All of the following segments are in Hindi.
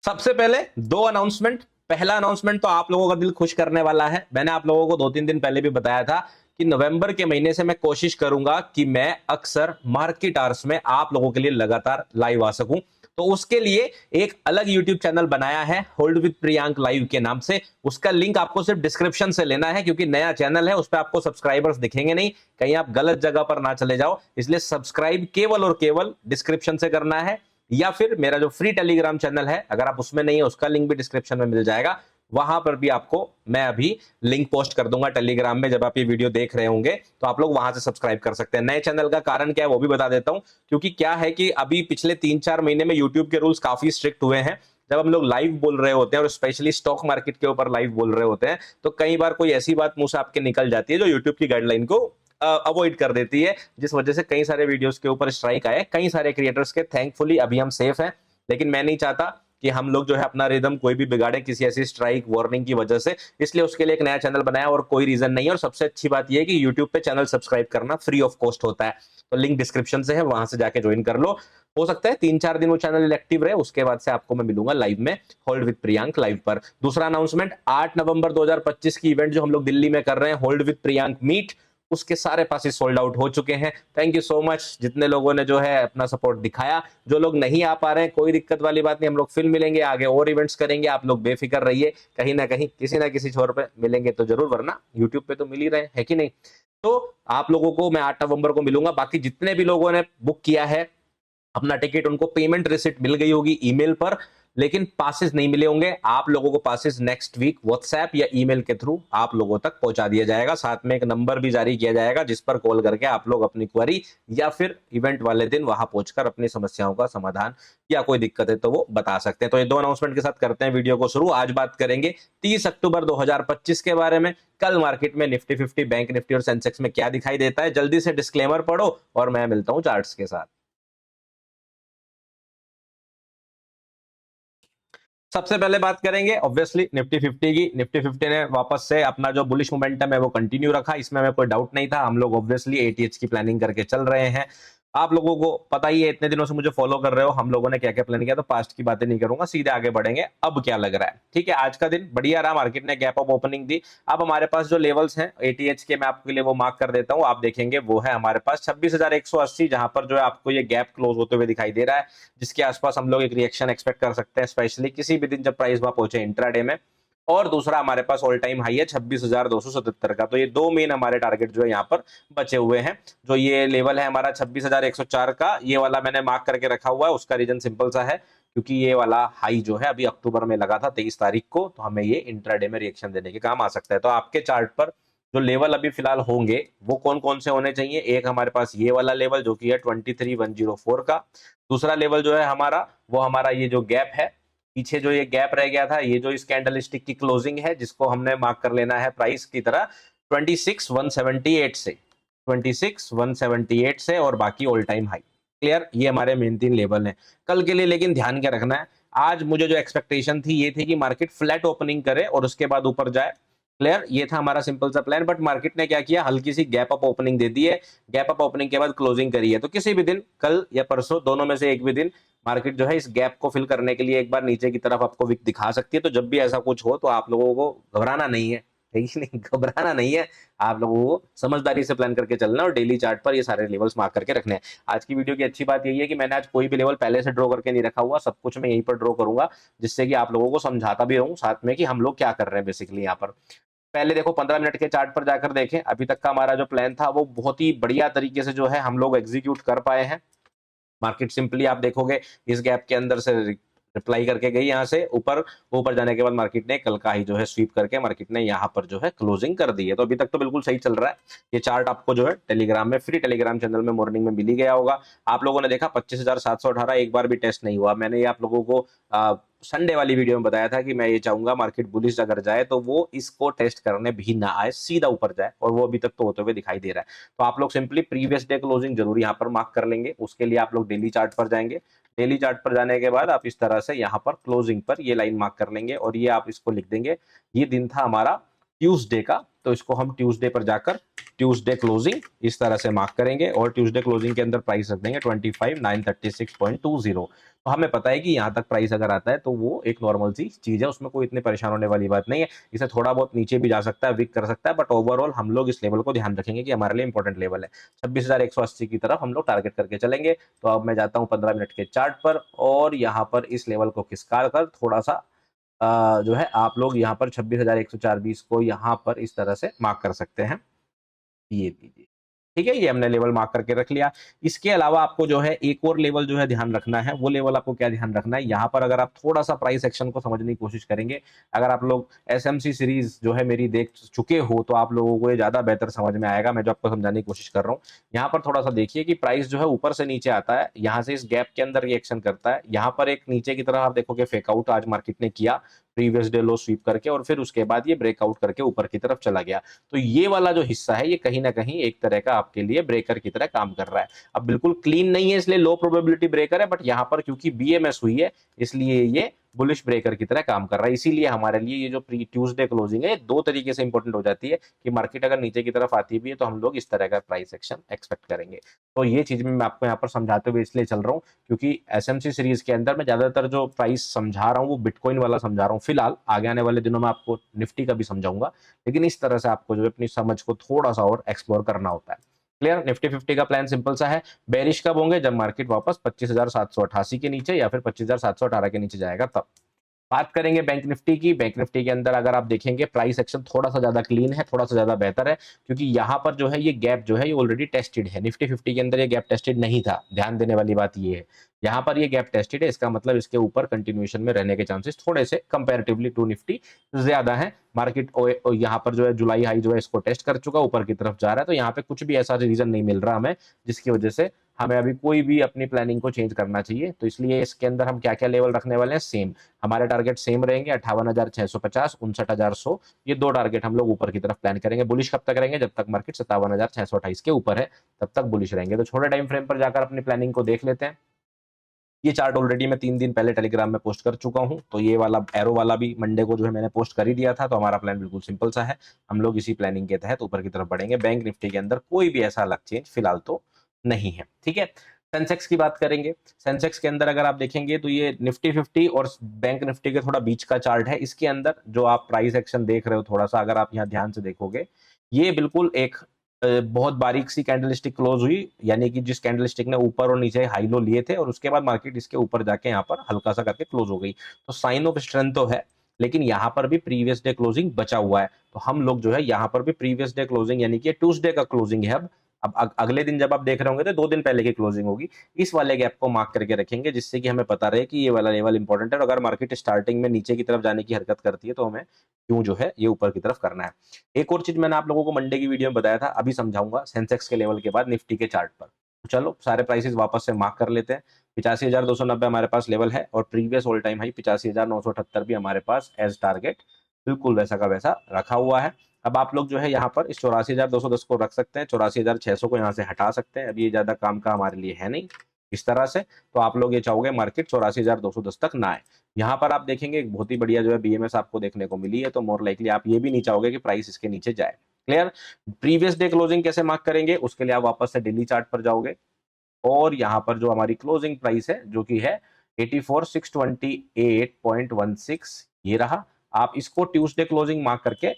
सबसे पहले दो अनाउंसमेंट। पहला अनाउंसमेंट तो आप लोगों का दिल खुश करने वाला है। मैंने आप लोगों को 2-3 दिन पहले भी बताया था कि नवंबर के महीने से मैं कोशिश करूंगा कि मैं अक्सर मार्केट आवर्स में आप लोगों के लिए लगातार लाइव आ सकूं। तो उसके लिए एक अलग यूट्यूब चैनल बनाया है होल्ड विद प्रियांक लाइव के नाम से। उसका लिंक आपको सिर्फ डिस्क्रिप्शन से लेना है, क्योंकि नया चैनल है, उस पर आपको सब्सक्राइबर्स दिखेंगे नहीं, कहीं आप गलत जगह पर ना चले जाओ। इसलिए सब्सक्राइब केवल और केवल डिस्क्रिप्शन से करना है, या फिर मेरा जो फ्री टेलीग्राम चैनल है, अगर आप उसमें नहीं है उसका लिंक भी डिस्क्रिप्शन में मिल जाएगा। वहां पर भी आपको मैं अभी लिंक पोस्ट कर दूंगा टेलीग्राम में। जब आप ये वीडियो देख रहे होंगे तो आप लोग वहां से सब्सक्राइब कर सकते हैं। नए चैनल का कारण क्या है वो भी बता देता हूं, क्योंकि क्या है कि अभी पिछले 3-4 महीने में यूट्यूब के रूल्स काफी स्ट्रिक्ट हुए हैं। जब हम लोग लाइव बोल रहे होते हैं और स्पेशली स्टॉक मार्केट के ऊपर लाइव बोल रहे होते हैं, तो कई बार कोई ऐसी बात मुंह से आपके निकल जाती है जो यूट्यूब की गाइडलाइन को अवॉइड कर देती है, जिस वजह से कई सारे वीडियोस के ऊपर स्ट्राइक आए कई सारे क्रिएटर्स के। थैंकफुली अभी हम सेफ हैं, लेकिन मैं नहीं चाहता कि हम लोग जो है अपना रिदम कोई भी बिगाड़े किसी ऐसी स्ट्राइक वार्निंग की वजह से। इसलिए उसके लिए एक नया चैनल बनाया और कोई रीजन नहीं है। और सबसे अच्छी बात यह है कि यूट्यूब पे चैनल सब्सक्राइब करना फ्री ऑफ कॉस्ट होता है, तो लिंक डिस्क्रिप्शन से है, वहां से जाके ज्वाइन कर लो। हो सकता है 3-4 दिन वो चैनल एक्टिव रहे, उसके बाद से आपको मैं मिलूंगा लाइव में होल्ड विद प्रियांक लाइव पर। दूसरा अनाउंसमेंट, 8 नवंबर 2025 की इवेंट जो हम लोग दिल्ली में कर रहे हैं, होल्ड विद प्रियांक मीट, उसके सारे पासेस सोल्ड आउट हो चुके हैं। थैंक यू सो मच जितने लोगों ने जो है अपना सपोर्ट दिखाया। जो लोग नहीं आ पा रहे हैं, कोई दिक्कत वाली बात नहीं, हम लोग फिर मिलेंगे, आगे और इवेंट्स करेंगे। आप लोग बेफिक्र रहिए, कहीं ना कहीं किसी ना किसी छोर पे मिलेंगे तो जरूर, वरना यूट्यूब पे तो मिल ही रहे है कि नहीं। तो आप लोगों को मैं 8 नवंबर को मिलूंगा। बाकी जितने भी लोगों ने बुक किया है अपना टिकट, उनको पेमेंट रिसिप्ट मिल गई होगी ईमेल पर, लेकिन पासेस नहीं मिले होंगे। आप लोगों को पासेस नेक्स्ट वीक व्हाट्सएप या ईमेल के थ्रू आप लोगों तक पहुंचा दिया जाएगा। साथ में एक नंबर भी जारी किया जाएगा जिस पर कॉल करके आप लोग अपनी क्वेरी या फिर इवेंट वाले दिन वहां पहुंचकर अपनी समस्याओं का समाधान या कोई दिक्कत है तो वो बता सकते हैं। तो ये दो अनाउंसमेंट के साथ करते हैं वीडियो को शुरू। आज बात करेंगे 30 अक्टूबर 2025 के बारे में। कल मार्केट में निफ्टी 50, बैंक निफ्टी और सेंसेक्स में क्या दिखाई देता है, जल्दी से डिस्क्लेमर पढ़ो और मैं मिलता हूं चार्ट्स के साथ। सबसे पहले बात करेंगे ऑब्वियसली निफ्टी 50 की। निफ्टी 50 ने वापस से अपना जो बुलिश मोमेंटम है वो कंटिन्यू रखा, इसमें हमें कोई डाउट नहीं था। हम लोग ऑब्वियसली एटीएच की प्लानिंग करके चल रहे हैं। आप लोगों को पता ही है, इतने दिनों से मुझे फॉलो कर रहे हो, हम लोगों ने क्या क्या प्लान किया। तो पास्ट की बातें नहीं करूंगा, सीधे आगे बढ़ेंगे। अब क्या लग रहा है, ठीक है। आज का दिन बढ़िया रहा, मार्केट ने गैप अप ओपनिंग दी। अब हमारे पास जो लेवल्स हैं एटीएच के, मैं आपके लिए वो मार्क कर देता हूं, आप देखेंगे वो है हमारे पास 26,180, जहां पर जो है आपको ये गैप क्लोज होते हुए दिखाई दे रहा है, जिसके आसपास हम लोग एक रिएक्शन एक्सपेक्ट कर सकते हैं, स्पेशली किसी भी दिन जब प्राइस वहां पहुंचे इंट्राडे में। और दूसरा हमारे पास ऑल टाइम हाई है 26,277 का। तो ये दो मेन हमारे टारगेट जो है यहाँ पर बचे हुए हैं। जो ये लेवल है हमारा 26,104 का, ये वाला मैंने मार्क करके रखा हुआ है। उसका रीजन सिंपल सा है, क्योंकि ये वाला हाई जो है अभी अक्टूबर में लगा था 23 तारीख को, तो हमें ये इंट्राडे में रिएक्शन देने के काम आ सकता है। तो आपके चार्ट पर जो लेवल अभी फिलहाल होंगे वो कौन कौन से होने चाहिए, एक हमारे पास ये वाला लेवल जो कि है 23,104 का। दूसरा लेवल जो है हमारा वो हमारा ये जो गैप है, पीछे जो ये गैप रह गया था, ये जो इस कैंडलस्टिक की क्लोजिंग है, जिसको हमने मार्क कर लेना है प्राइस की तरह 26,178 से, 26,178 से, और बाकी ऑल टाइम हाई। क्लियर, ये हमारे मेन 3 लेवल हैं कल के लिए। लेकिन ध्यान क्या रखना है, आज मुझे जो एक्सपेक्टेशन थी ये थी कि मार्केट फ्लैट ओपनिंग करे और उसके बाद ऊपर जाए। क्लियर, ये था हमारा सिंपल सा प्लान। बट मार्केट ने क्या किया, हल्की सी गैप अप ओपनिंग दे दी है, गैप अप ओपनिंग के बाद क्लोजिंग करी है। तो किसी भी दिन, कल या परसों, दोनों में से एक भी दिन मार्केट जो है इस गैप को फिल करने के लिए एक बार नीचे की तरफ आपको विक दिखा सकती है। तो जब भी ऐसा कुछ हो तो आप लोगों को घबराना नहीं है, ठीक है, नहीं घबराना नहीं है। आप लोगों को समझदारी से प्लान करके चलना और डेली चार्ट पर ये सारे लेवल्स मार्क करके रखने हैं। आज की वीडियो की अच्छी बात यही है कि मैंने आज कोई भी लेवल पहले से ड्रॉ करके नहीं रखा हुआ, सब कुछ मैं यहीं पर ड्रॉ करूंगा, जिससे कि आप लोगों को समझाता भी रहूं साथ में कि हम लोग क्या कर रहे हैं बेसिकली यहाँ पर। पहले देखो 15 मिनट के चार्ट पर जाकर देखें, अभी तक का हमारा जो प्लान था वो बहुत ही बढ़िया तरीके से जो है हम लोग एग्जीक्यूट कर पाए हैं। मार्केट सिंपली आप देखोगे इस गैप के अंदर से रिप्लाई करके गई यहाँ से ऊपर। ऊपर जाने के बाद मार्केट ने कल का ही जो है स्वीप करके मार्केट ने यहाँ पर जो है क्लोजिंग कर दी है। तो अभी तक तो बिल्कुल सही चल रहा है। ये चार्ट आपको जो है टेलीग्राम में, फ्री टेलीग्राम चैनल में मॉर्निंग में मिल ही गया होगा। आप लोगों ने देखा 25,718 एक बार भी टेस्ट नहीं हुआ। मैंने ये आप लोगों को संडे वाली वीडियो में बताया था कि मैं ये चाहूंगा मार्केट बुलिश अगर जाए तो वो इसको टेस्ट करने भी ना आए, सीधा ऊपर जाए, और वो अभी तक तो होते हुए दिखाई दे रहा है। तो आप लोग सिंपली प्रीवियस डे क्लोजिंग जरूर यहाँ पर मार्क कर लेंगे। उसके लिए आप लोग डेली चार्ट पर जाएंगे। डेली चार्ट पर जाने के बाद आप इस तरह से यहाँ पर क्लोजिंग पर ये लाइन मार्क कर लेंगे और ये आप इसको लिख देंगे, ये दिन था हमारा ट्यूसडे का, तो इसको हम ट्यूसडे पर जाकर ट्यूसडे क्लोजिंग इस तरह से मार्क करेंगे और ट्यूसडे क्लोजिंग के अंदर प्राइस रख देंगे 25,936.20। तो हमें पता है कि यहां तक प्राइस अगर आता है तो वो एक नॉर्मल सी चीज है, उसमें कोई इतनी परेशान होने वाली बात नहीं है। इसे थोड़ा बहुत नीचे भी जा सकता है, विक कर सकता है, बट ओवरऑल हम लोग इस लेवल को ध्यान रखेंगे कि हमारे लिए इंपॉर्टेंट लेवल है। 26,180 की तरफ हम लोग टारगेट करके चलेंगे। तो अब मैं जाता हूं 15 मिनट के चार्ट पर और यहां पर इस लेवल को खिसका कर थोड़ा सा जो है आप लोग यहाँ पर 26,104.20 को यहाँ पर इस तरह से मार्क कर सकते हैं। ये लीजिए, ठीक है, ये हमने लेवल मार्क करके रख लिया। इसके अलावा आपको जो है एक और लेवल जो है ध्यान रखना है। वो लेवल आपको क्या ध्यान रखना है, यहाँ पर अगर आप थोड़ा सा प्राइस एक्शन को समझने की कोशिश करेंगे, अगर आप लोग एसएमसी सीरीज जो है मेरी देख चुके हो तो आप लोगों को ये ज्यादा बेहतर समझ में आएगा, मैं जो आपको समझाने की कोशिश कर रहा हूँ। यहाँ पर थोड़ा सा देखिए कि प्राइस जो है ऊपर से नीचे आता है, यहाँ से इस गैप के अंदर रिएक्शन करता है, यहाँ पर एक नीचे की तरफ आप देखोगे फेकआउट आज मार्केट ने किया प्रीवियस डे लो स्वीप करके, और फिर उसके बाद ये ब्रेकआउट करके ऊपर की तरफ चला गया। तो ये वाला जो हिस्सा है ये कहीं ना कहीं एक तरह का आपके लिए ब्रेकर की तरह काम कर रहा है। अब बिल्कुल क्लीन नहीं है इसलिए लो प्रोबेबिलिटी ब्रेकर है, बट यहां पर क्योंकि बीएमएस हुई है इसलिए ये बुलिश ब्रेकर की तरह काम कर रहा है। इसीलिए हमारे लिए ये जो प्री ट्यूसडे क्लोजिंग है दो तरीके से इंपॉर्टेंट हो जाती है कि मार्केट अगर नीचे की तरफ आती भी है तो हम लोग इस तरह का प्राइस एक्शन एक्सपेक्ट करेंगे। तो ये चीज मैं आपको यहाँ पर समझाते हुए इसलिए चल रहा हूँ क्योंकि एसएमसी सीरीज के अंदर मैं ज्यादातर जो प्राइस समझा रहा हूँ वो बिटकॉइन वाला समझा रहा हूँ फिलहाल। आगे आने वाले दिनों में आपको निफ्टी का भी समझाऊंगा, लेकिन इस तरह से आपको जो है अपनी समझ को थोड़ा सा और एक्सप्लोर करना होता है। क्लियर। निफ्टी 50 का प्लान सिंपल सा है, बेरिश कब होंगे, जब मार्केट वापस 25,788 के नीचे या फिर 25,718 के नीचे जाएगा तब। बात करेंगे बैंक निफ्टी की। बैंक निफ्टी के अंदर अगर आप देखेंगे प्राइस एक्शन थोड़ा सा ज्यादा क्लीन है, थोड़ा सा ज्यादा बेहतर है, क्योंकि यहां पर जो है ये गैप जो है ये ऑलरेडी टेस्टेड है। निफ्टी 50 के अंदर ये गैप टेस्टेड नहीं था, ध्यान देने वाली बात ये है। यहाँ पर ये गैप टेस्टेड है, इसका मतलब इसके ऊपर कंटिन्यूएशन में रहने के चांसेस थोड़े से कंपैरेटिवली टू निफ्टी ज्यादा है। मार्केट यहाँ पर जो है जुलाई हाई जो है इसको टेस्ट कर चुका, ऊपर की तरफ जा रहा है, तो यहाँ पे कुछ भी ऐसा रीजन नहीं मिल रहा हमें जिसकी वजह से हमें अभी कोई भी अपनी प्लानिंग को चेंज करना चाहिए। तो इसलिए इसके अंदर हम क्या क्या लेवल रखने वाले हैं, सेम हमारे टारगेट सेम रहेंगे 58,650 59,100। ये दो टारगेट हम लोग ऊपर की तरफ प्लान करेंगे। बुलिश कब तक रहेंगे, जब तक मार्केट 57,628 के ऊपर है तब तक बुलिश रहेंगे। तो छोटे टाइम फ्रेम पर जाकर अपनी प्लानिंग को देख लेते हैं। ये चार्ट ऑलरेडी मैं 3 दिन पहले टेलीग्राम में पोस्ट कर चुका हूं, तो ये वाला एरो वाला भी मंडे को जो है मैंने पोस्ट कर ही दिया था। तो हमारा प्लान बिल्कुल सिंपल सा है, हम लोग इसी प्लानिंग के तहत ऊपर की तरफ बढ़ेंगे। बैंक निफ्टी के अंदर कोई भी ऐसा अलग चेंज फिलहाल तो नहीं है, ठीक है। सेंसेक्स की बात करेंगे। सेंसेक्स के अंदर अगर आप देखेंगे तो ये निफ्टी 50 और बैंक निफ्टी के थोड़ा बीच का चार्ट है। इसके अंदर जो आप प्राइस एक्शन देख रहे हो थोड़ा सा अगर आप यहाँ ध्यान से देखोगे, ये बिल्कुल एक बहुत बारीक सी कैंडलस्टिक क्लोज हुई, यानी कि जिस कैंडलस्टिक ने ऊपर और नीचे हाई लो लिए थे और उसके बाद मार्केट इसके ऊपर जाके यहाँ पर हल्का सा करके क्लोज हो गई। तो साइन ऑफ स्ट्रेंथ तो है, लेकिन यहाँ पर भी प्रीवियस डे क्लोजिंग बचा हुआ है। तो हम लोग जो है यहाँ पर भी प्रीवियस डे क्लोजिंग यानी कि ट्यूसडे का क्लोजिंग है। अब अगले दिन जब आप देख रहे होंगे तो 2 दिन पहले की क्लोजिंग होगी, इस वाले गैप को मार्क करके रखेंगे जिससे कि हमें पता रहे कि ये वाला लेवल इंपॉर्टेंट है। और अगर मार्केट स्टार्टिंग में नीचे की तरफ जाने की हरकत करती है तो हमें क्यों जो है ये ऊपर की तरफ करना है। एक और चीज मैंने आप लोगों को मंडे की वीडियो में बताया था, अभी समझाऊंगा सेंसेक्स के लेवल के बाद निफ्टी के चार्ट पर। तो चलो सारे प्राइसेस वापस से मार्क कर लेते हैं। 85,290 हमारे पास लेवल है और प्रीवियस ऑल टाइम हाई 85,978 भी हमारे पास एज टारगेट बिल्कुल वैसा का वैसा रखा हुआ है। अब आप लोग जो है यहाँ पर इस 84,210 को रख सकते हैं, 84,600 को यहाँ से हटा सकते हैं। अब ये ज्यादा काम का हमारे लिए है नहीं इस तरह से। तो आप लोग ये चाहोगे मार्केट 84,210 तक ना आए। यहाँ पर आप देखेंगे एक बहुत ही बढ़िया जो है बीएमएस आपको देखने को मिली है, तो मोर लाइकली आप ये भी नहीं चाहोगे कि प्राइस इसके नीचे जाए। क्लियर। प्रीवियस डे क्लोजिंग कैसे मार्क करेंगे, उसके लिए आप वापस से डेली चार्ट पर जाओगे और यहाँ पर जो हमारी क्लोजिंग प्राइस है जो कि है 84,628.16 ये रहा। आप इसको ट्यूसडे क्लोजिंग मार्क करके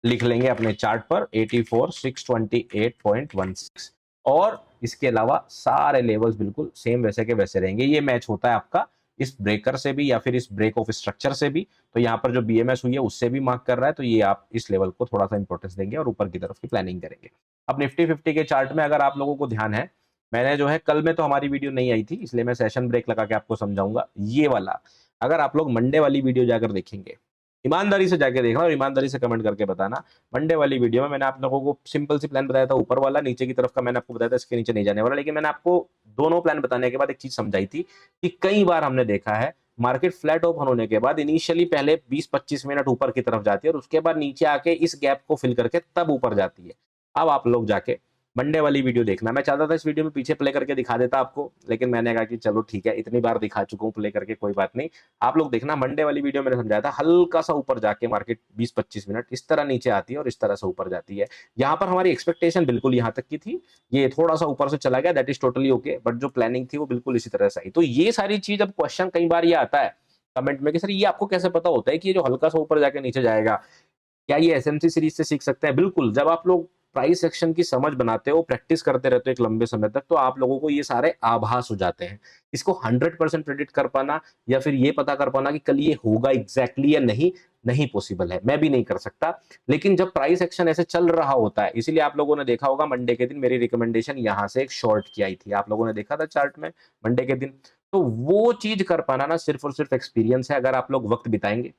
लिख लेंगे अपने चार्ट पर 84,628.16। और इसके अलावा सारे लेवल्स बिल्कुल सेम वैसे के वैसे रहेंगे। ये मैच होता है आपका इस ब्रेकर से भी या फिर इस ब्रेक ऑफ स्ट्रक्चर से भी। तो यहाँ पर जो बीएमएस हुई है उससे भी मार्क कर रहा है, तो ये आप इस लेवल को थोड़ा सा इंपॉर्टेंस देंगे और ऊपर की तरफ की प्लानिंग करेंगे। अब निफ्टी 50 के चार्ट में अगर आप लोगों को ध्यान है, मैंने जो है कल में तो हमारी वीडियो नहीं आई थी इसलिए मैं सेशन ब्रेक लगा के आपको समझाऊंगा। ये वाला अगर आप लोग मंडे वाली वीडियो जाकर देखेंगे, ईमानदारी से जाके देखना और ईमानदारी से कमेंट करके बताना। मंडे वाली वीडियो में मैंने आप लोगों को सिंपल सी प्लान बताया था, ऊपर वाला, नीचे की तरफ का मैंने आपको बताया था इसके नीचे नहीं जाने वाला। लेकिन मैंने आपको दोनों प्लान बताने के बाद एक चीज समझाई थी कि कई बार हमने देखा है मार्केट फ्लैट ओपन होने के बाद इनिशियली पहले 20-25 मिनट ऊपर की तरफ जाती है और उसके बाद नीचे आके इस गैप को फिल करके तब ऊपर जाती है। अब आप लोग जाके मंडे वाली वीडियो देखना। मैं चाहता था इस वीडियो में पीछे प्ले करके दिखा देता आपको, लेकिन मैंने कहा कि चलो ठीक है, इतनी बार दिखा चुका हूँ प्ले करके, कोई बात नहीं। आप लोग देखना, मंडे वाली वीडियो मैंने समझाया था, हल्का सा ऊपर जाके मार्केट 20-25 मिनट इस तरह नीचे आती है और इस तरह से ऊपर जाती है। यहाँ पर हमारी एक्सपेक्टेशन बिल्कुल यहाँ तक की थी, ये थोड़ा सा ऊपर से चला गया, that is totally okay, but जो प्लानिंग थी वो बिल्कुल इसी तरह से आई। तो ये सारी चीज, अब क्वेश्चन कई बार ये आता है कमेंट में कि सर ये आपको कैसे पता होता है कि ये जो हल्का सा ऊपर जाके नीचे जाएगा, क्या ये एसएमसी सीरीज से सीख सकते हैं? बिल्कुल, जब आप लोग प्राइस एक्शन की समझ बनाते हो, प्रैक्टिस करते रहते हो एक लंबे समय तक, तो आप लोगों को ये सारे आभास हो जाते हैं। इसको 100% प्रेडिक्ट कर पाना या फिर ये पता कर पाना कि कल ये होगा एग्जैक्टली या नहीं, नहीं पॉसिबल है, मैं भी नहीं कर सकता। लेकिन जब प्राइस एक्शन ऐसे चल रहा होता है, इसीलिए आप लोगों ने देखा होगा मंडे के दिन मेरी रिकमेंडेशन यहां से एक शॉर्ट की आई थी, आप लोगों ने देखा था चार्ट में मंडे के दिन। तो वो चीज कर पाना ना सिर्फ और सिर्फ एक्सपीरियंस है। अगर आप लोग वक्त बिताएंगे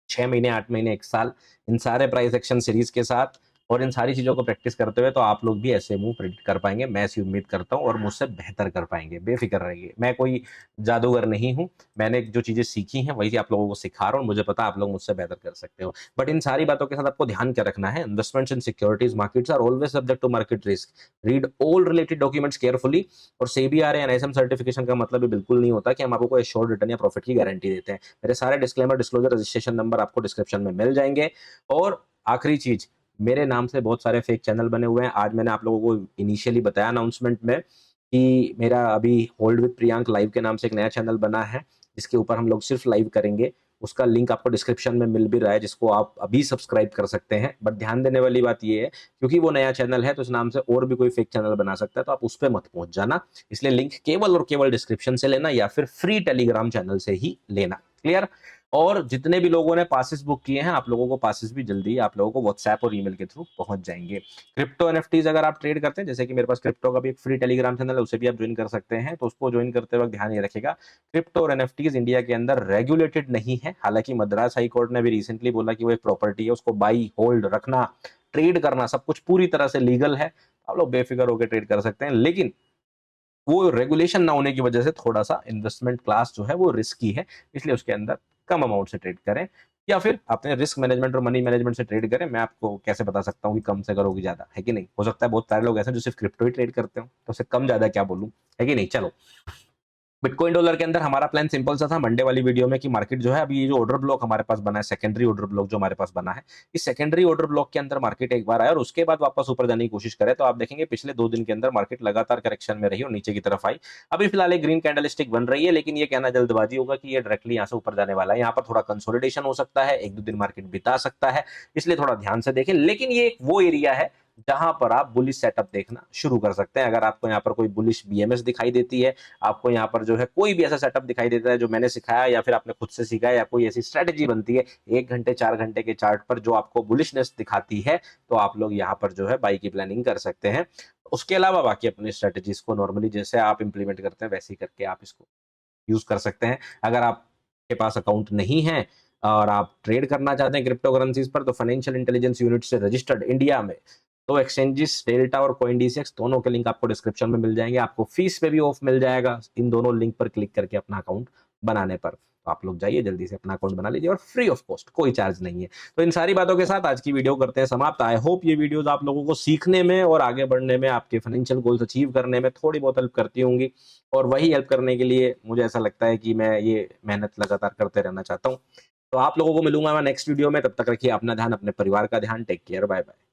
6 महीने, 8 महीने, 1 साल इन सारे प्राइस एक्शन सीरीज के साथ और इन सारी चीज़ों को प्रैक्टिस करते हुए, तो आप लोग भी ऐसे मूव प्रेडिक्ट कर पाएँगे। मैं ऐसी उम्मीद करता हूँ और मुझसे बेहतर कर पाएँगे। बेफ़िक्र रहिए, मैं कोई जादूगर नहीं हूँ। मैंने जो चीज़ें सीखी हैं, वही आप लोगों को सिखा रहा हूँ और मुझे पता है आप लोग मुझसे बेहतर कर सकते हो। बट इन सारी बातों के साथ आपको ध्यान क्या रखना है, investments in securities markets are always subject to market risk. Read all related documents carefully. और सेबी आर एनआईएसएम सर्टिफिकेशन का मतलब ये बिल्कुल नहीं होता कि हम आपको कोई एश्योर्ड रिटर्न या प्रॉफिट की गारंटी देते हैं। मेरे सारे डिस्क्लेमर, डिस्क्लोजर, रजिस्ट्रेशन नंबर आपको डिस्क्रिप्शन में मिल जाएँगे। और आखिरी चीज़, मेरे नाम से बहुत सारे फेक चैनल बने हुए हैं। आज मैंने आप लोगों को इनिशियली बताया अनाउंसमेंट में कि मेरा अभी होल्ड विद प्रियांक लाइव के नाम से एक नया चैनल बना है, जिसके ऊपर हम लोग सिर्फ लाइव करेंगे। उसका लिंक आपको डिस्क्रिप्शन में मिल भी रहा है, जिसको आप अभी सब्सक्राइब कर सकते हैं। बट ध्यान देने वाली बात ये है, क्योंकि वो नया चैनल है तो उस नाम से और भी कोई फेक चैनल बना सकता है, तो आप उस पे मत पहुंच जाना। इसलिए लिंक केवल और केवल डिस्क्रिप्शन से लेना या फिर फ्री टेलीग्राम चैनल से ही लेना। क्लियर? और जितने भी लोगों ने पासेस बुक किए हैं, आप लोगों को पासेस भी जल्दी आप लोगों को व्हाट्सएप और ईमेल के थ्रू पहुंच जाएंगे। क्रिप्टो एनएफटीज अगर आप ट्रेड करते हैं, जैसे कि मेरे पास क्रिप्टो का भी एक फ्री टेलीग्राम चैनल है, उसे भी आप ज्वाइन कर सकते हैं। तो उसको ज्वाइन करते वक्त ध्यान ये रखेगा, क्रिप्टो और एनएफटीज इंडिया के अंदर रेगुलेटेड नहीं है। हालांकि मद्रास हाई कोर्ट ने भी रिसेंटली बोला कि वो एक प्रॉपर्टी है, उसको बाई, होल्ड, रखना, ट्रेड करना सब कुछ पूरी तरह से लीगल है। आप लोग बेफिक्र होकर ट्रेड कर सकते हैं। लेकिन वो रेगुलेशन ना होने की वजह से थोड़ा सा इन्वेस्टमेंट क्लास जो है वो रिस्की है, इसलिए उसके अंदर कम अमाउंट से ट्रेड करें या फिर अपने रिस्क मैनेजमेंट और मनी मैनेजमेंट से ट्रेड करें। मैं आपको कैसे बता सकता हूँ कि कम से करोगे ज्यादा, है कि नहीं? हो सकता है बहुत सारे लोग ऐसे हैं जो सिर्फ क्रिप्टो ही ट्रेड करते हो, तो उससे कम ज्यादा क्या बोलूं, है कि नहीं? चलो, बिटकॉइन डॉलर के अंदर हमारा प्लान सिंपल सा था मंडे वाली वीडियो में कि मार्केट जो है, अभी ये जो ऑर्डर ब्लॉक हमारे पास बना है, सेकेंडरी ऑर्डर ब्लॉक जो हमारे पास बना है, इस सेकेंडरी ऑर्डर ब्लॉक के अंदर मार्केट एक बार आया और उसके बाद वापस ऊपर जाने की कोशिश करे, तो आप देखेंगे पिछले 2 दिन के अंदर मार्केट लगातार करेक्शन में रही और नीचे की तरफ आई। अभी फिलहाल एक ग्रीन कैंडल स्टिक बन रही है, लेकिन ये कहना जल्दबाजी होगा कि ये डायरेक्टली यहाँ से ऊपर जाने वाला है। यहाँ पर थोड़ा कंसोलिडेशन हो सकता है, 1-2 दिन मार्केट बिता सकता है, इसलिए थोड़ा ध्यान से देखें। लेकिन ये वो एरिया है जहां पर आप बुलिश सेटअप देखना शुरू कर सकते हैं। अगर आपको यहाँ पर कोई बुलिश बीएमएस दिखाई देती है, आपको यहाँ पर जो है कोई भी ऐसा सेटअप दिखाई देता है जो मैंने सिखाया या फिर आपने खुद से सीखा है, या कोई ऐसी स्ट्रेटेजी बनती है 1 घंटे 4 घंटे के चार्ट पर जो आपको बुलिशनेस दिखाती है, तो आप लोग यहाँ पर जो है बाई की प्लानिंग कर सकते हैं। उसके अलावा बाकी अपनी स्ट्रेटेजीज को नॉर्मली जैसे आप इंप्लीमेंट करते हैं वैसे ही करके आप इसको यूज कर सकते हैं। अगर आपके पास अकाउंट नहीं है और आप ट्रेड करना चाहते हैं क्रिप्टो करेंसीज पर, तो फाइनेंशियल इंटेलिजेंस यूनिट से रजिस्टर्ड इंडिया में तो एक्सचेंजेस डेल्टा और कॉइनडीसीएक्स दोनों के लिंक आपको डिस्क्रिप्शन में मिल जाएंगे। आपको फीस पे भी ऑफ मिल जाएगा इन दोनों लिंक पर क्लिक करके अपना अकाउंट बनाने पर। तो आप लोग जाइए जल्दी से अपना अकाउंट बना लीजिए और फ्री ऑफ कॉस्ट, कोई चार्ज नहीं है। तो इन सारी बातों के साथ आज की वीडियो करते हैं समाप्त। आई होप ये वीडियोस आप लोगों को सीखने में और आगे बढ़ने में, आपके फाइनेंशियल गोल्स अचीव करने में थोड़ी बहुत हेल्प करती होंगी। और वही हेल्प करने के लिए मुझे ऐसा लगता है कि मैं ये मेहनत लगातार करते रहना चाहता हूँ। तो आप लोगों को मिलूंगा मैं नेक्स्ट वीडियो में, तब तक रखिए अपना ध्यान, अपने परिवार का ध्यान। Take care, bye bye.